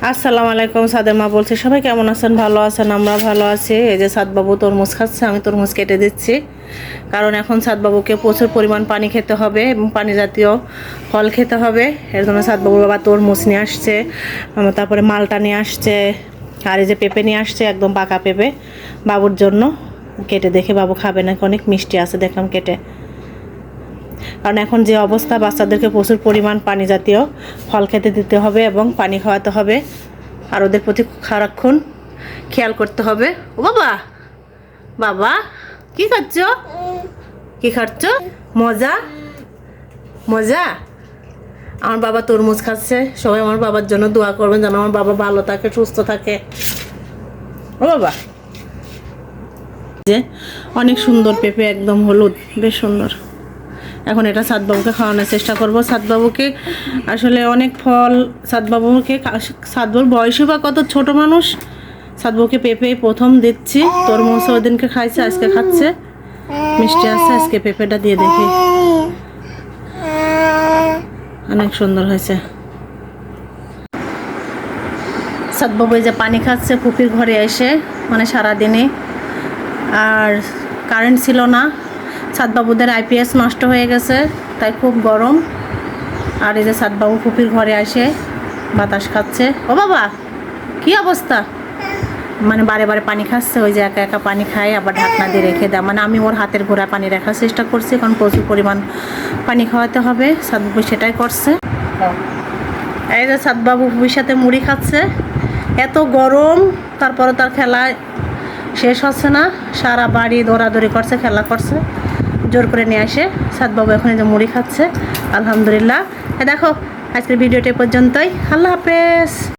আসসালামু আলাইকুম। সাদের মা বলছি, সবাই কেমন আছেন? ভালো আছেন? আমরা ভালো আছি। এই যে সাদবাবু তরমুজ খাচ্ছে, আমি তরমুজ কেটে দিচ্ছি, কারণ এখন সাদবাবুকে প্রচুর পরিমাণ পানি খেতে হবে এবং পানি জাতীয় ফল খেতে হবে। এর জন্য সাদবাবুর বাবা তরমুজ নিয়ে আসছে, তারপরে মালটা নিয়ে আসছে, আর এই যে পেঁপে নিয়ে আসছে, একদম পাকা পেঁপে বাবুর জন্য। কেটে দেখে বাবু খাবে না, অনেক মিষ্টি আছে দেখলাম কেটে। কারণ এখন যে অবস্থা, বাচ্চাদেরকে প্রচুর পরিমাণ পানি জাতীয় ফল খেতে দিতে হবে এবং পানি খাওয়াতে হবে, আর ওদের প্রতি সারাক্ষণ খেয়াল করতে হবে। ও বাবা, বাবা কি খাচ্ছ? কি খাচ্ছ? মজা মজা। আমার বাবা তরমুজ খাচ্ছে। সবাই আমার বাবার জন্য দোয়া করবেন যেন আমার বাবা ভালো থাকে, সুস্থ থাকে। ও বাবা, যে অনেক সুন্দর পেঁপে, একদম হলুদ, বেশ সুন্দর। এখন এটা সাদবাবুকে খাওয়ানোর চেষ্টা করব। সাদবাবুকে আসলে অনেক ফল, সাদবাবুর বয়সই বা কত, ছোট মানুষ। সাদবাবুকে পেঁপে প্রথম দিচ্ছি, তরমুজ ওদিনকে খাইছে, আজকে খাচ্ছে, মিষ্টি আছে। আজকে পেঁপেটা দিয়ে দেখি, অনেক সুন্দর হয়েছে। সাদবাবু এই যে পানি খাচ্ছে ফুপির ঘরে এসে, মানে সারাদিনে। আর কারেন্ট ছিল না, সাদবাবুদের আইপিএস নষ্ট হয়ে গেছে, তাই খুব গরম। আর এই যে সাদবাবু ফুপির ঘরে আসে বাতাস খাচ্ছে। ও বাবা, কি অবস্থা! মানে বারে বারে পানি খাচ্ছে, ওই যে একা একা পানি খায়, আবার ঢাকনা দিয়ে রেখে দেয়। মানে আমি ওর হাতের ঘোড়া পানি রাখার চেষ্টা করছি, কারণ প্রচুর পরিমাণ পানি খাওয়াতে হবে। সাদবাবু সেটাই করছে। এই যে সাদবাবু ফুপির সাথে মুড়ি খাচ্ছে। এত গরম, তারপরে তার খেলা শেষ হচ্ছে না, সারা বাড়ি দৌড়াদৌড়ি করছে, খেলা করছে, জোর করে নিয়ে আসে। সাদবাবু এখন এই যে মুড়ি খাচ্ছে, আলহামদুলিল্লাহ। দেখো, আজকের ভিডিওটা পর্যন্তই। আল্লাহ হাফেজ।